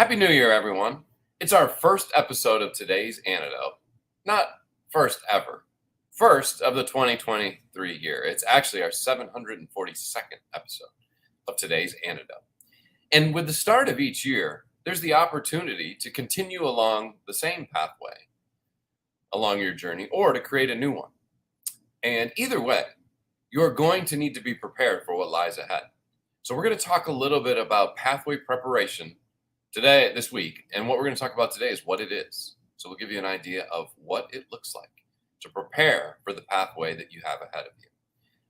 Happy New Year, everyone. It's our first episode of today's Antidote. Not first ever. First of the 2023 year. It's actually our 742nd episode of today's Antidote. And with the start of each year, there's the opportunity to continue along the same pathway along your journey or to create a new one. And either way, you're going to need to be prepared for what lies ahead. So we're going to talk a little bit about pathway preparation this week. And what we're going to talk about today is what it is. So we'll give you an idea of what it looks like to prepare for the pathway that you have ahead of you.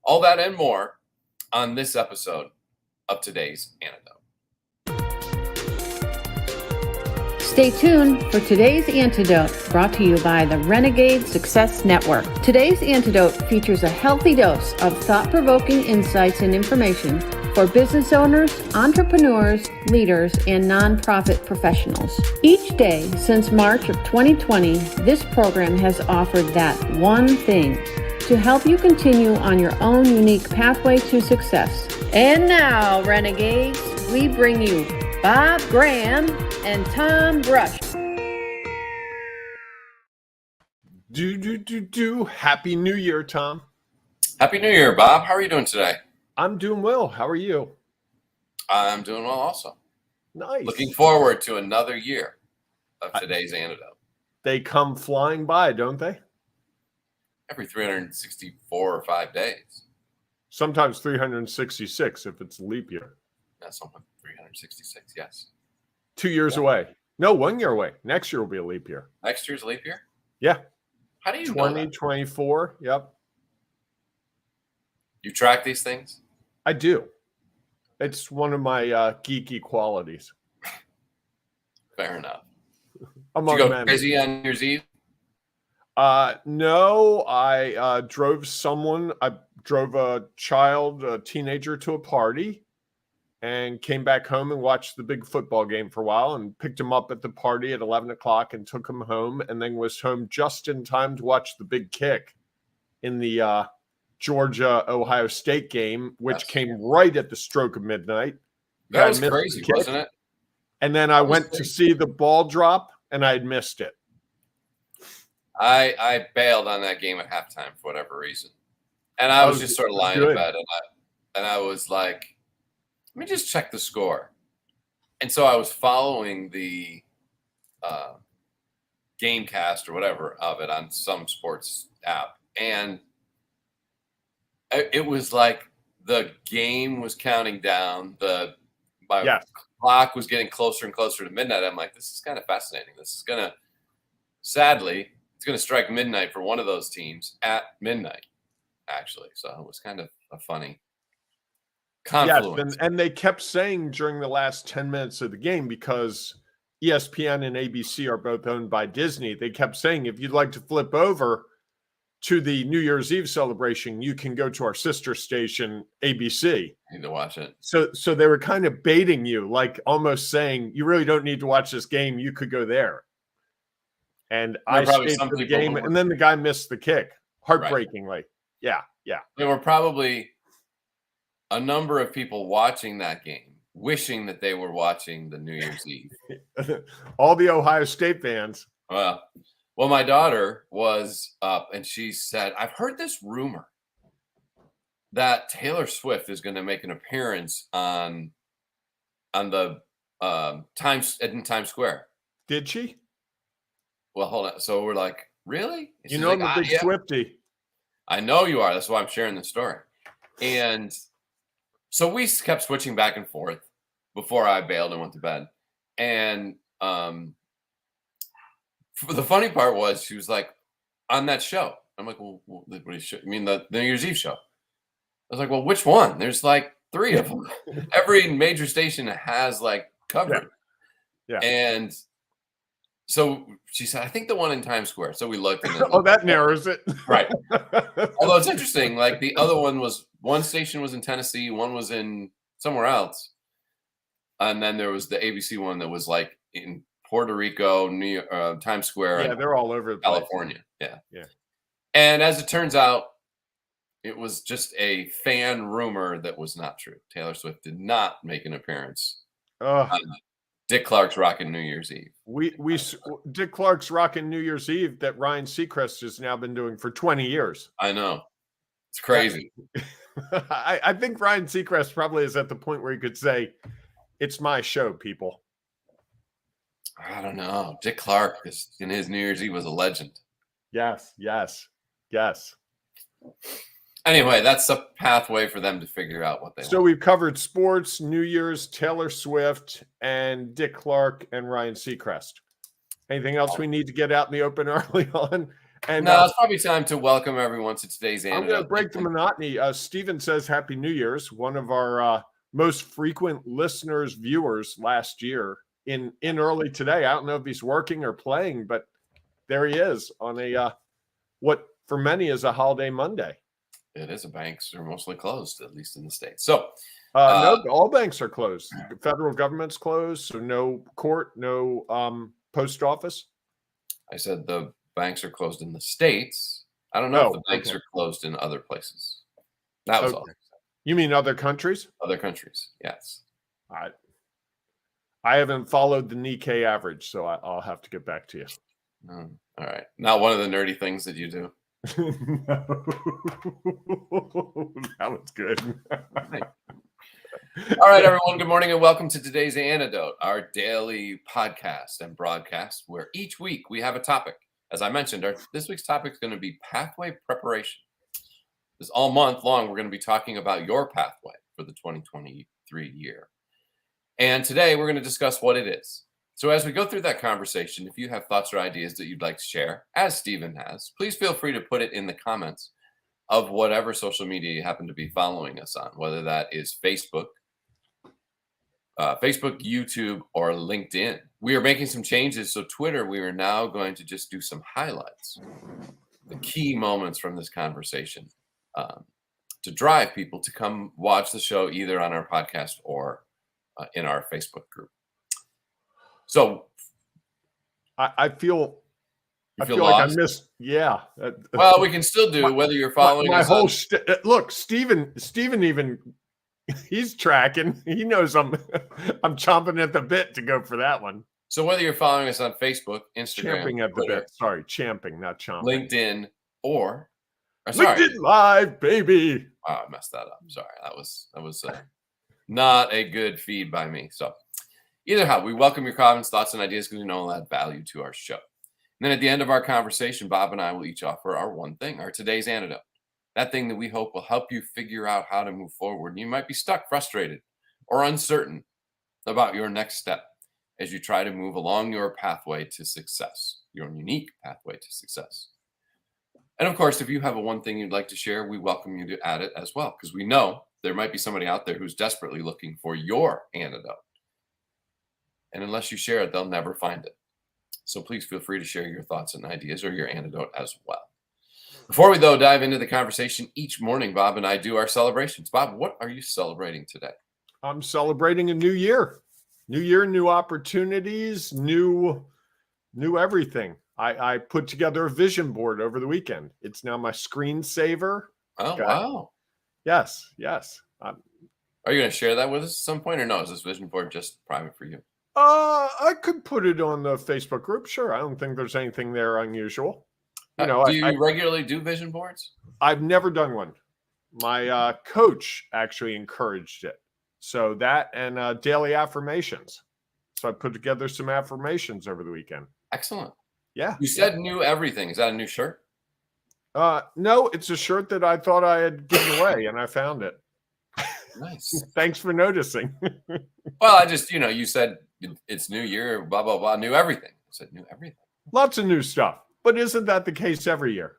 All that and more on this episode of today's Antidote. Stay tuned for today's Antidote, brought to you by the Renegade Success Network. Today's Antidote features a healthy dose of thought-provoking insights and information for business owners, entrepreneurs, leaders, and nonprofit professionals. Each day since March of 2020, this program has offered that one thing to help you continue on your own unique pathway to success. And now, Renegades, we bring you Bob Graham and Tom Brush. Happy New Year, Tom. Happy New Year, Bob. How are you doing today? I'm doing well. How are you? I'm doing well also. Nice. Looking forward to another year of today's Antidote. They come flying by, don't they? Every 364 or 5 days. Sometimes 366 if it's leap year. That's something 366, yes. 2 years away. No, 1 year away. Next year will be a leap year. Next year's a leap year? Yeah. How do you know that? 2024, yep. You track these things? I do. It's one of my geeky qualities. Fair enough. Did you go crazy on New Year's Eve? No, I drove a child, a teenager, to a party and came back home and watched the big football game for a while and picked him up at the party at 11 o'clock and took him home, and then was home just in time to watch the big kick in the Georgia-Ohio State game, which came right at the stroke of midnight. That was crazy, wasn't it? And then I went to see the ball drop, and I had missed it. I bailed on that game at halftime for whatever reason. And I was just sort of lying in bed, and I was like, let me just check the score. And so I was following the Gamecast or whatever of it on some sports app, and it was like the game was counting down. My clock was getting closer and closer to midnight. I'm like, this is kind of fascinating. This is going to, sadly, it's going to strike midnight for one of those teams at midnight, actually. So it was kind of a funny confluence. Yes, and they kept saying during the last 10 minutes of the game, because ESPN and ABC are both owned by Disney, they kept saying, if you'd like to flip over to the New Year's Eve celebration, you can go to our sister station, ABC. I need to watch it. So they were kind of baiting you, like almost saying, you really don't need to watch this game. You could go there. And I stayed for the game, and then the guy missed the kick, heartbreakingly. Right. Yeah. There were probably a number of people watching that game, wishing that they were watching the New Year's Eve. All the Ohio State fans. Well, my daughter was up, and she said, I've heard this rumor that Taylor Swift is going to make an appearance on the in Times Square. Did she? Well, hold on. So we're like, really? You know, I'm a big Swiftie. I know you are. That's why I'm sharing the story. And so we kept switching back and forth before I bailed and went to bed. And the funny part was, she was like, on that show. I'm like, well, what do you mean the New Year's Eve show? I was like, well, which one? There's like 3 of them. Every major station has like coverage. Yeah. And so she said, I think the one in Times Square. So we looked. And that narrows it. Right. Although it's interesting, like the other one station was in Tennessee, one was in somewhere else. And then there was the ABC one that was like in Puerto Rico, New York, Times Square. Yeah, they're all over California. Yeah. And as it turns out, it was just a fan rumor that was not true. Taylor Swift did not make an appearance. Dick Clark's rocking New Year's Eve. Dick Clark's rocking New Year's Eve that Ryan Seacrest has now been doing for 20 years. I know. It's crazy. I think Ryan Seacrest probably is at the point where he could say, "It's my show, people." I don't know. Dick Clark in his New Year's Eve was a legend. Yes. Anyway, that's a pathway for them to figure out what they want. So we've covered sports, New Year's, Taylor Swift, and Dick Clark and Ryan Seacrest. Anything else we need to get out in the open early on? And no, it's probably time to welcome everyone to today's Antidote. I'm going to break the monotony. Steven says Happy New Year's. One of our most frequent listeners, viewers last year in early today. I don't know if he's working or playing, but there he is on a what for many is a holiday Monday. It is. Banks are mostly closed, at least in the States. So no, all banks are closed. The federal government's closed, so no court, no post office. I said the banks are closed in the States. I don't know if the banks are closed in other places. That was all. You mean other countries? Other countries, yes. I haven't followed the Nikkei average, so I'll have to get back to you. All right. Not one of the nerdy things that you do. No. That was good. All right, everyone. Good morning and welcome to today's Antidote, our daily podcast and broadcast where each week we have a topic. As I mentioned, this week's topic is going to be pathway preparation. This all month long, we're going to be talking about your pathway for the 2023 year. And today we're going to discuss what it is. So as we go through that conversation, if you have thoughts or ideas that you'd like to share, as Stephen has, please feel free to put it in the comments of whatever social media you happen to be following us on, whether that is Facebook, YouTube, or LinkedIn. We are making some changes. So Twitter, we are now going to just do some highlights, the key moments from this conversation, to drive people to come watch the show either on our podcast or in our Facebook group. So I feel like I missed. Yeah. Well, we can still do whether you're following my us whole look. Steven even he's tracking. He knows I'm chomping at the bit to go for that one. So whether you're following us on Facebook, Instagram, champing at Twitter, the bit. Sorry, champing, not chomping. LinkedIn, or LinkedIn Live, baby. Oh, I messed that up. Sorry, that was not a good feed by me. So. Either how, we welcome your comments, thoughts, and ideas because we know that value to our show. And then at the end of our conversation, Bob and I will each offer our one thing, our today's antidote. That thing that we hope will help you figure out how to move forward. You might be stuck, frustrated, or uncertain about your next step as you try to move along your pathway to success, your unique pathway to success. And of course, if you have a one thing you'd like to share, we welcome you to add it as well because we know there might be somebody out there who's desperately looking for your antidote. And unless you share it, they'll never find it. So please feel free to share your thoughts and ideas or your antidote as well. Before we, though, dive into the conversation, each morning, Bob and I do our celebrations. Bob, what are you celebrating today? I'm celebrating a new year. New year, new opportunities, new everything. I put together a vision board over the weekend. It's now my screensaver. Oh, wow. Yes. Are you going to share that with us at some point, or no? Is this vision board just private for you? I could put it on the Facebook group. Sure. I don't think there's anything there unusual. Do you regularly do vision boards? I've never done one. My coach actually encouraged it. So that and daily affirmations. So I put together some affirmations over the weekend. Excellent. Yeah. You said new everything. Is that a new shirt? No, it's a shirt that I thought I had given away and I found it. Nice. Thanks for noticing. Well, I just, you said it's new year, blah, blah, blah, new everything. I said new everything. Lots of new stuff. But isn't that the case every year?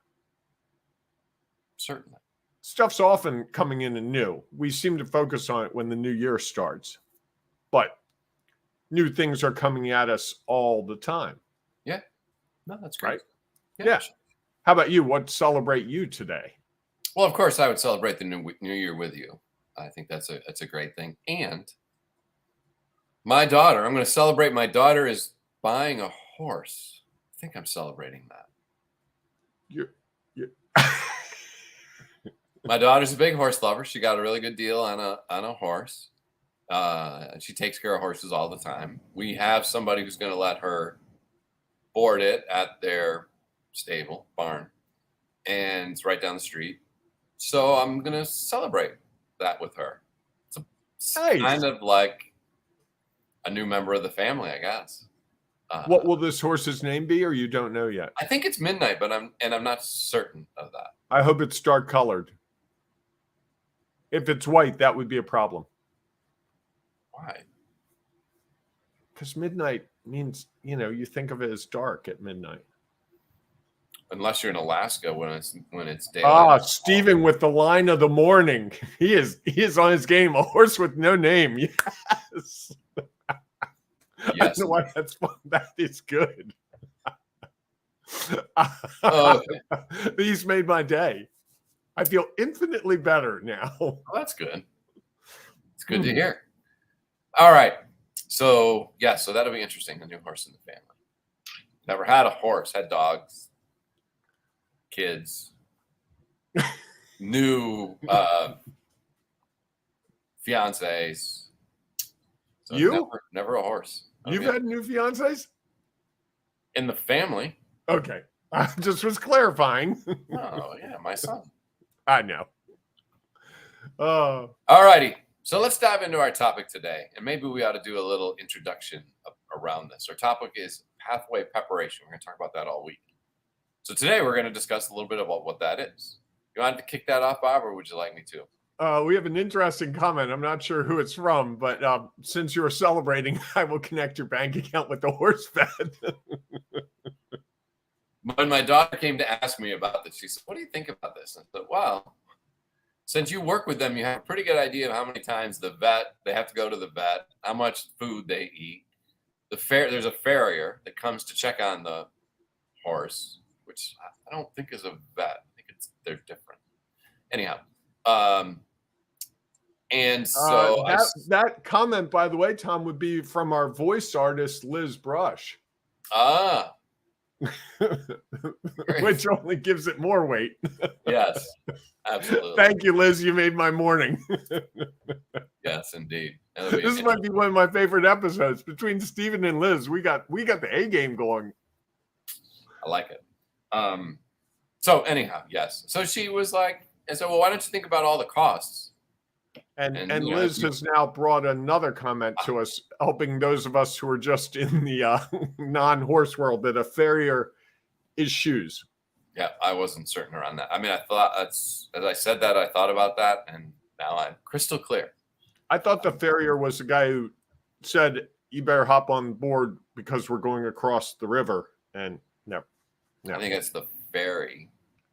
Certainly. Stuff's often coming in and new. We seem to focus on it when the new year starts. But new things are coming at us all the time. Yeah. No, that's great. Right? Yeah. How about you? What celebrate you today? Well, of course, I would celebrate the new year with you. I think that's a great thing. And my daughter, I'm going to celebrate. My daughter is buying a horse. I think I'm celebrating that. My daughter's a big horse lover. She got a really good deal on a horse. She takes care of horses all the time. We have somebody who's going to let her board it at their stable barn, and it's right down the street. So I'm going to celebrate that with her. It's Nice. kind of like a new member of the family, I guess. What will this horse's name be, or you don't know yet? I think it's Midnight, but I'm not certain of that. I hope it's dark colored. If it's white, that would be a problem. Why? Because midnight means, you think of it as dark at midnight. Unless you're in Alaska when it's daylight. Stephen with the line of the morning. He is on his game. A horse with no name. Yes. Yes. I don't know why that's fun. That is good. These made my day. I feel infinitely better now. Oh, that's good. It's good to hear. All right. So that'll be interesting. A new horse in the family. Never had a horse. Had dogs, kids, new fiancés. So you? Never a horse. You've had new fiancés? In the family. Okay. I just was clarifying. Oh, yeah, my son. I know. All righty. So let's dive into our topic today. And maybe we ought to do a little introduction around this. Our topic is pathway preparation. We're going to talk about that all week. So today we're going to discuss a little bit about what that is. You want to kick that off, Bob, or would you like me to? We have an interesting comment. I'm not sure who it's from, but since you're celebrating, I will connect your bank account with the horse bet. When my daughter came to ask me about this, she said, "What do you think about this?" I said, "Well, since you work with them, you have a pretty good idea of how many times they have to go to the vet, how much food they eat. There's a farrier that comes to check on the horse, which I don't think is a vet. I think they're different. Anyhow, and so that comment, by the way, Tom, would be from our voice artist Liz Brush. Which only gives it more weight. Yes, absolutely. Thank you, Liz. You made my morning. Yes, indeed. This might be one of my favorite episodes. Between Stephen and Liz, we got the A game going. I like it. So anyhow, yes. So she was like, and so, well, why don't you think about all the costs? And Liz has now brought another comment to us, helping those of us who are just in the non-horse world that a farrier is shoes. Yeah, I wasn't certain around that. I mean, I thought as I said that, I thought about that, and now I'm crystal clear. I thought the farrier was the guy who said, "You better hop on board because we're going across the river." And no. I think it's the ferry.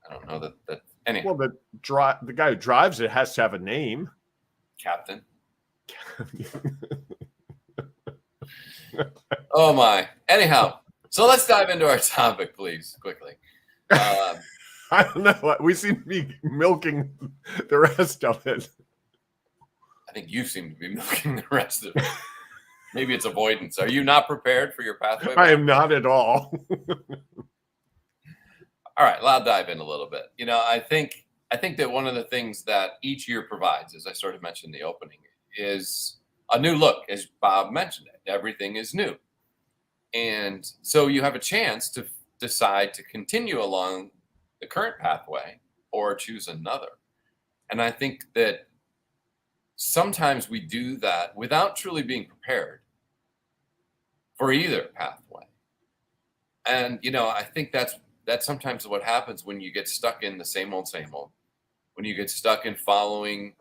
I don't know that. Anyway. Well, the guy who drives it has to have a name. Captain. Oh my. Anyhow, so let's dive into our topic, please, quickly. I don't know. We seem to be milking the rest of it. I think you seem to be milking the rest of it. Maybe it's avoidance. Are you not prepared for your pathway? I am not at all. All right, well, I'll dive in a little bit. I think that one of the things that each year provides, as I sort of mentioned in the opening, is a new look. As Bob mentioned it, everything is new. And so you have a chance to decide to continue along the current pathway or choose another. And I think that sometimes we do that without truly being prepared for either pathway. And, I think that's sometimes what happens when you get stuck in the same old, when you get stuck in following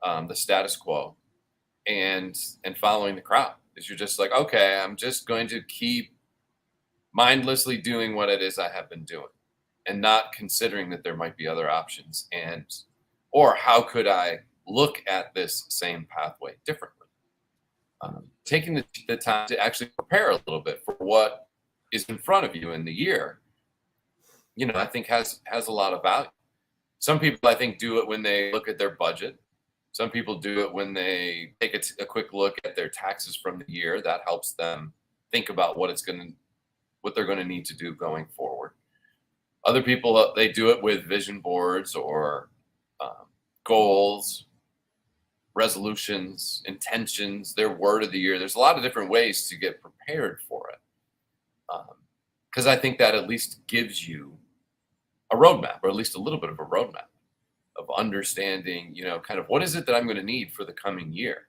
the status quo and following the crowd. Is you're just like, okay, I'm just going to keep mindlessly doing what it is I have been doing and not considering that there might be other options or how could I look at this same pathway differently. Taking the time to actually prepare a little bit for what is in front of you in the year, I think has a lot of value. Some people, I think, do it when they look at their budget. Some people do it when they take a quick look at their taxes from the year. That helps them think about what they're going to need to do going forward. Other people, they do it with vision boards or goals, resolutions, intentions, their word of the year. There's a lot of different ways to get prepared for it. Because I think that at least gives you a roadmap, or at least a little bit of a roadmap of understanding, kind of what is it that I'm going to need for the coming year.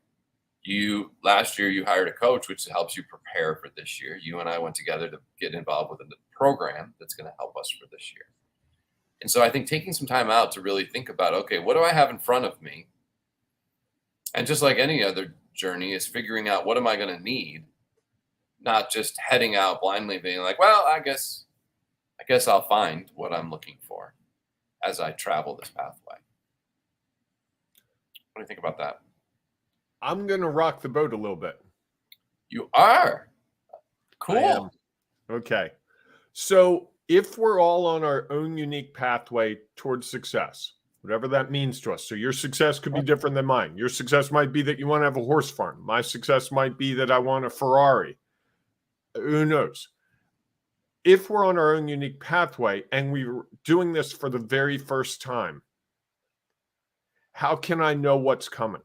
Last year you hired a coach, which helps you prepare for this year. You and I went together to get involved with a program that's going to help us for this year. And so I think taking some time out to really think about, okay, what do I have in front of me? And just like any other journey, is figuring out what am I going to need, not just heading out blindly being like, well, I guess I'll find what I'm looking for as I travel this pathway. What do you think about that? I'm going to rock the boat a little bit. You are? I am. Cool. Okay. So if we're all on our own unique pathway towards success, whatever that means to us. So your success could be different than mine. Your success might be that you want to have a horse farm. My success might be that I want a Ferrari. Who knows? If we're on our own unique pathway and we're doing this for the very first time, how can I know what's coming?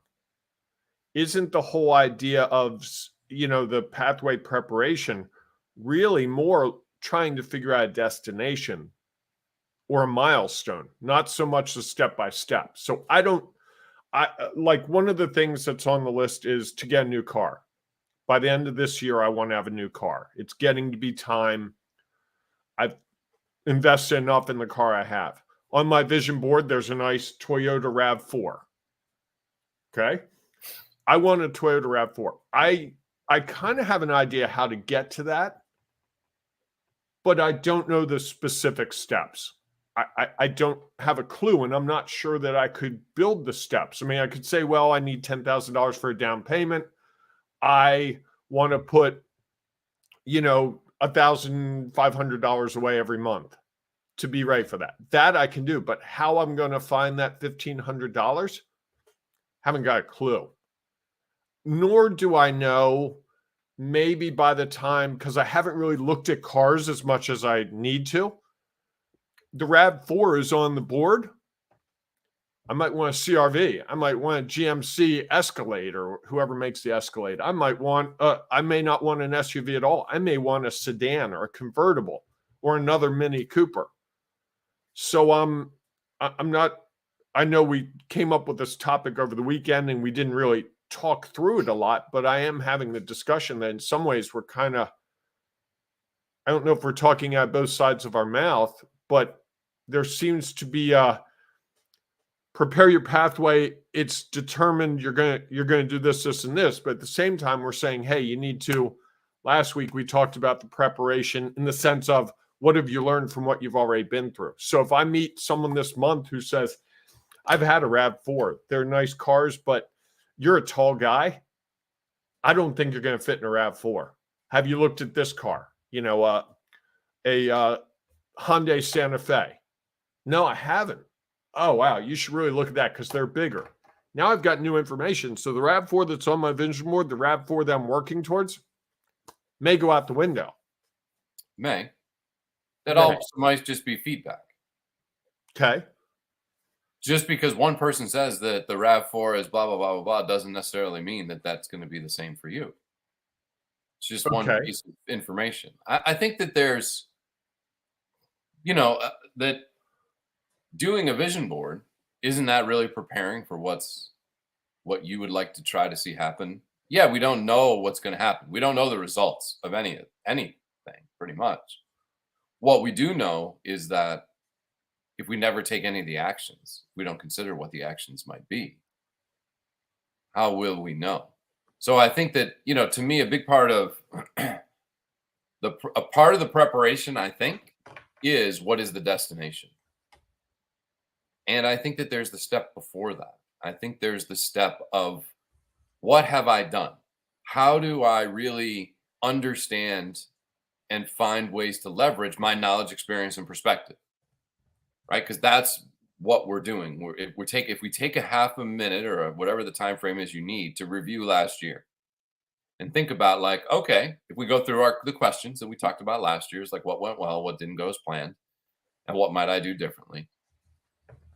Isn't the whole idea of, the pathway preparation really more trying to figure out a destination or a milestone, not so much the step by step? So I like, one of the things that's on the list is to get a new car. By the end of this year, I want to have a new car. It's getting to be time. I've invested enough in the car I have. On my vision board, there's a nice Toyota RAV4. Okay. I want a Toyota RAV4. I kind of have an idea how to get to that, but I don't know the specific steps. I don't have a clue, and I'm not sure that I could build the steps. I mean, I could say, well, I need $10,000 for a down payment. I want to put, $1,500 away every month to be ready for that. That I can do, but how I'm going to find that $1,500, haven't got a clue. Nor do I know, maybe by the time, because I haven't really looked at cars as much as I need to. The RAV4 is on the board. I might want a CRV. I might want a GMC Escalade, or whoever makes the Escalade. I may not want an SUV at all. I may want a sedan or a convertible or another Mini Cooper. So I'm not, I know we came up with this topic over the weekend and we didn't really talk through it a lot, but I am having the discussion that in some ways we're kind of, I don't know if we're talking out both sides of our mouth, but there seems to be prepare your pathway. It's determined you're going to do this, this, and this. But at the same time, we're saying, hey, you need to, last week we talked about the preparation in the sense of what have you learned from what you've already been through? So if I meet someone this month who says, I've had a RAV4, they're nice cars, but you're a tall guy, I don't think you're going to fit in a RAV4. Have you looked at this car? A Hyundai Santa Fe. No, I haven't. Oh, wow. You should really look at that because they're bigger. Now I've got new information. So the RAV4 that's on my vision board, the RAV4 that I'm working towards, may go out the window. May. That also might just be feedback. Okay. Just because one person says that the RAV4 is blah, blah, blah, blah, blah, doesn't necessarily mean that that's going to be the same for you. It's just one piece of information. I think that there's, that doing a vision board, isn't that really preparing for what you would like to try to see happen? Yeah, we don't know what's going to happen. We don't know the results of anything, pretty much. What we do know is that if we never take any of the actions, we don't consider what the actions might be, how will we know? So I think that, to me, a big part of a part of the preparation, I think, is what is the destination? And I think that there's the step before that. I think there's the step of what have I done? How do I really understand and find ways to leverage my knowledge, experience, and perspective? Right? Because that's what we're doing. If we take a half a minute or whatever the time frame is you need to review last year and think about, like, okay, if we go through the questions that we talked about last year, is like what went well, what didn't go as planned, and what might I do differently?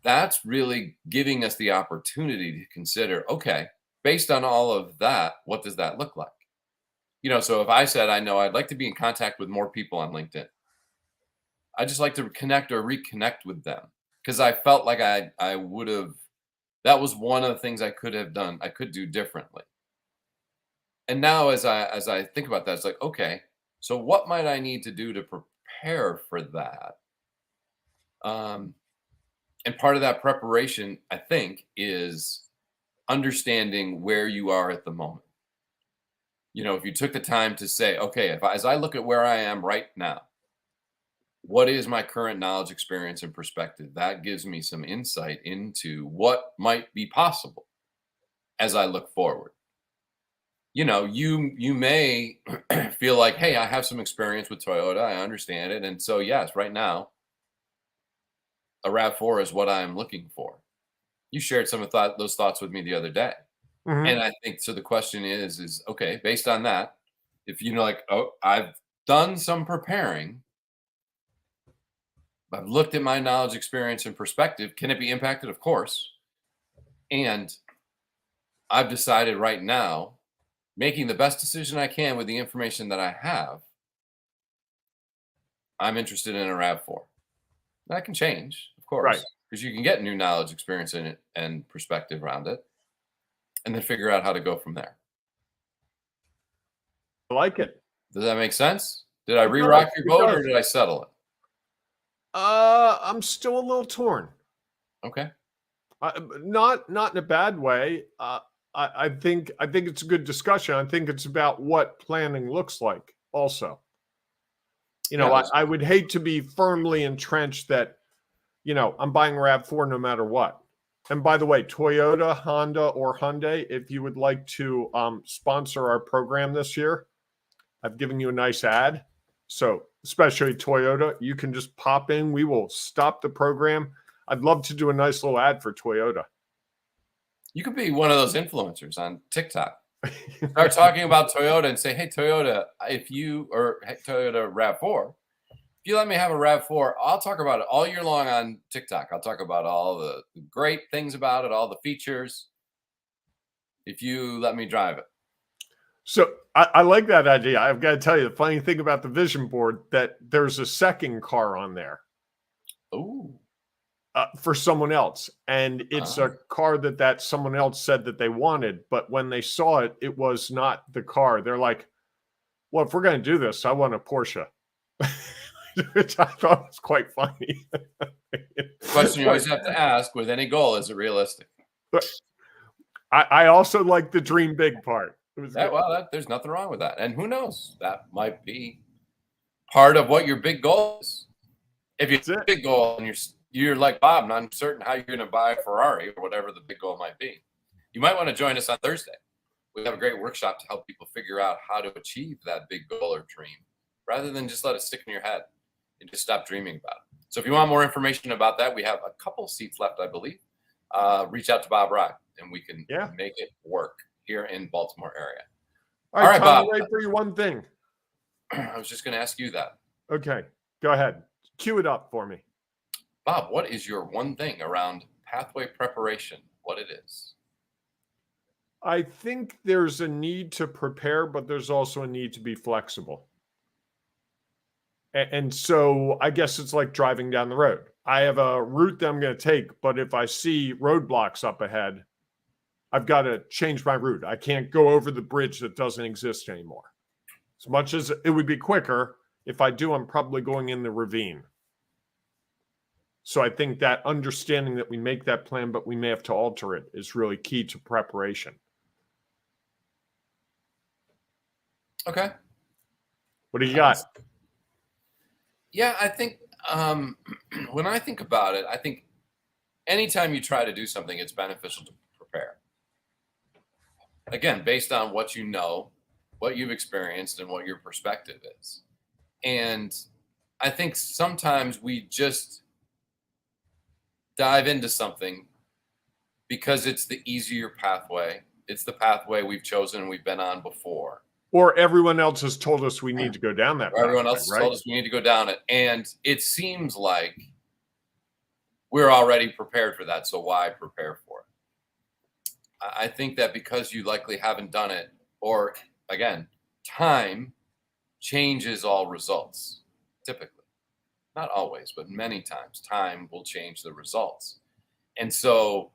That's really giving us the opportunity to consider, okay, based on all of that, what does that look like? So if I said, I know I'd like to be in contact with more people on LinkedIn, I just like to connect or reconnect with them because I felt like I would have, that was one of the things I could have done, I could do differently. And now as I think about that, it's like, okay, so what might I need to do to prepare for that? Um, and part of that preparation, I think, is understanding where you are at the moment. If you took the time to say, okay, as I look at where I am right now, what is my current knowledge, experience, and perspective? That gives me some insight into what might be possible as I look forward. You may feel like, hey, I have some experience with Toyota. I understand it. And so, yes, right now, a RAV4 is what I'm looking for. You shared some of those thoughts with me the other day. And I think so. The question is okay, based on that, if like, oh, I've done some preparing, I've looked at my knowledge, experience, and perspective. Can it be impacted? Of course. And I've decided right now, making the best decision I can with the information that I have, I'm interested in a RAV4. That can change, of course, Right. because you can get new knowledge, experience in it, and perspective around it, and then figure out how to go from there. I like it. Does that make sense? Did I It re-rock does, your it vote, or does. did I settle it? I'm still a little torn. Okay. Not in a bad way. I think it's a good discussion. I think it's about what planning looks like. Also, I would hate to be firmly entrenched that I'm buying RAV4 no matter what. And by the way, Toyota, Honda, or Hyundai, if you would like to sponsor our program this year, I've given you a nice ad. So especially Toyota, you can just pop in. We will stop the program. I'd love to do a nice little ad for Toyota. You could be one of those influencers on TikTok. Start talking about Toyota and say, hey, Toyota, hey, Toyota RAV4, if you let me have a RAV4, I'll talk about it all year long on TikTok. I'll talk about all the great things about it, all the features, if you let me drive it. So I like that idea. I've got to tell you, the funny thing about the vision board, that there's a second car on there. Oh. For someone else. And it's a car that someone else said that they wanted. But when they saw it, it was not the car. They're like, well, if we're going to do this, I want a Porsche. Which I thought was quite funny. The question you always have to ask with any goal, is it realistic? But I also like the dream big part. There's nothing wrong with that. And who knows? That might be part of what your big goal is. If you have a big goal and you're like Bob, and I'm certain how you're going to buy a Ferrari or whatever the big goal might be, you might want to join us on Thursday. We have a great workshop to help people figure out how to achieve that big goal or dream, rather than just let it stick in your head and just stop dreaming about it. So if you want more information about that, we have a couple seats left, I believe. Reach out to Bob Rock, and we can make it work here in Baltimore area. All right, Bob. Ready for your one thing? I was just going to ask you that. Okay, go ahead. Cue it up for me. Bob, what is your one thing around pathway preparation? What it is? I think there's a need to prepare, but there's also a need to be flexible. And so I guess it's like driving down the road. I have a route that I'm going to take, but if I see roadblocks up ahead, I've got to change my route. I can't go over the bridge that doesn't exist anymore. As much as it would be quicker, if I do, I'm probably going in the ravine. So I think that understanding that we make that plan, but we may have to alter it, is really key to preparation. Okay. What do you got? Yeah, I think when I think about it, I think anytime you try to do something, it's beneficial to prepare. Again, based on what you know, what you've experienced, and what your perspective is. And I think sometimes we just dive into something because it's the easier pathway. It's the pathway we've chosen and we've been on before. Or everyone else has told us we need to go down that pathway. Everyone else has told us we need to go down it. And it seems like we're already prepared for that. So why prepare for it? I think that because you likely haven't done it, or again, time changes all results, typically. Not always, but many times, time will change the results. And so,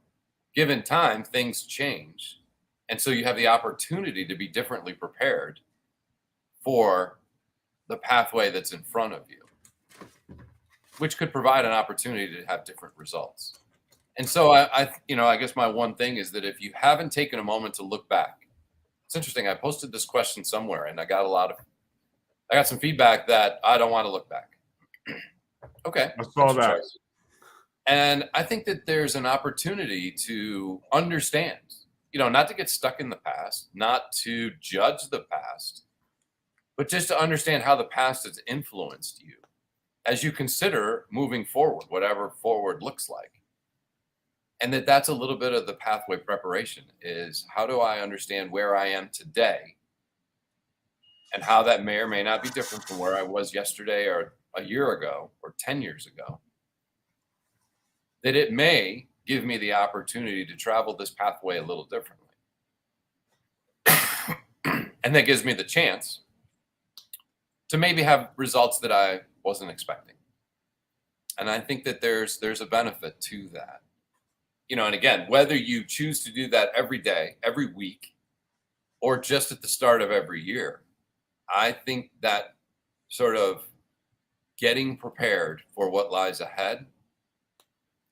given time, things change. And so you have the opportunity to be differently prepared for the pathway that's in front of you, which could provide an opportunity to have different results. And so I guess my one thing is that if you haven't taken a moment to look back, it's interesting. I posted this question somewhere and I got some feedback that I don't want to look back. Okay. I saw that. Choice. And I think that there's an opportunity to understand, not to get stuck in the past, not to judge the past, but just to understand how the past has influenced you as you consider moving forward, whatever forward looks like. And that's a little bit of the pathway preparation is how do I understand where I am today and how that may or may not be different from where I was yesterday or a year ago or 10 years ago, that it may give me the opportunity to travel this pathway a little differently. And that gives me the chance to maybe have results that I wasn't expecting. And I think that there's a benefit to that. And again, whether you choose to do that every day, every week, or just at the start of every year, I think that sort of getting prepared for what lies ahead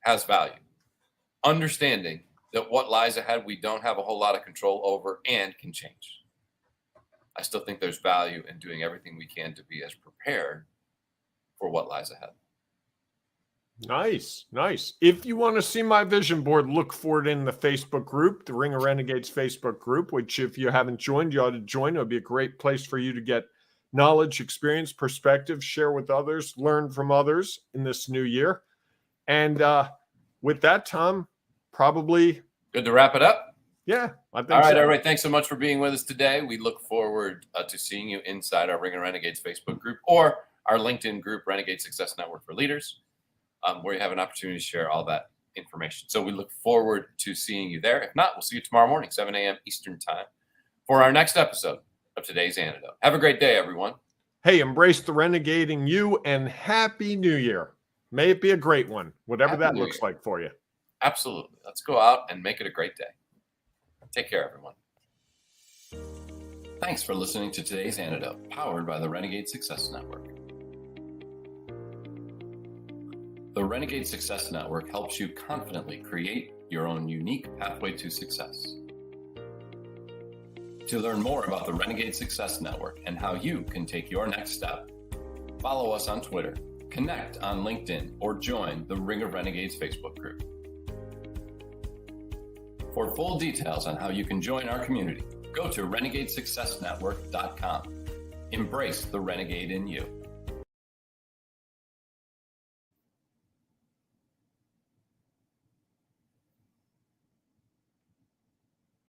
has value. Understanding that what lies ahead, we don't have a whole lot of control over and can change. I still think there's value in doing everything we can to be as prepared for what lies ahead. Nice. If you want to see my vision board, look for it in the Facebook group, the Ring of Renegades Facebook group, which if you haven't joined, you ought to join. It'll be a great place for you to get knowledge, experience, perspective, share with others, learn from others in this new year. And with that, Tom, probably good to wrap it up. Yeah, I think all right, so. Everybody, thanks so much for being with us today. We look forward to seeing you inside our Ring of Renegades Facebook group or our LinkedIn group, Renegade Success Network for Leaders, where you have an opportunity to share all that information. So we look forward to seeing you there. If not, we'll see you tomorrow morning, 7 a.m. Eastern time, for our next episode of Today's Antidote. Have a great day, everyone. Hey, embrace the renegade in you and Happy New Year. May it be a great one, whatever that looks like for you. Absolutely. Let's go out and make it a great day. Take care, everyone. Thanks for listening to Today's Antidote, powered by the Renegade Success Network. The Renegade Success Network helps you confidently create your own unique pathway to success. To learn more about the Renegade Success Network and how you can take your next step, follow us on Twitter, connect on LinkedIn, or join the Ring of Renegades Facebook group. For full details on how you can join our community, go to renegadesuccessnetwork.com. Embrace the renegade in you.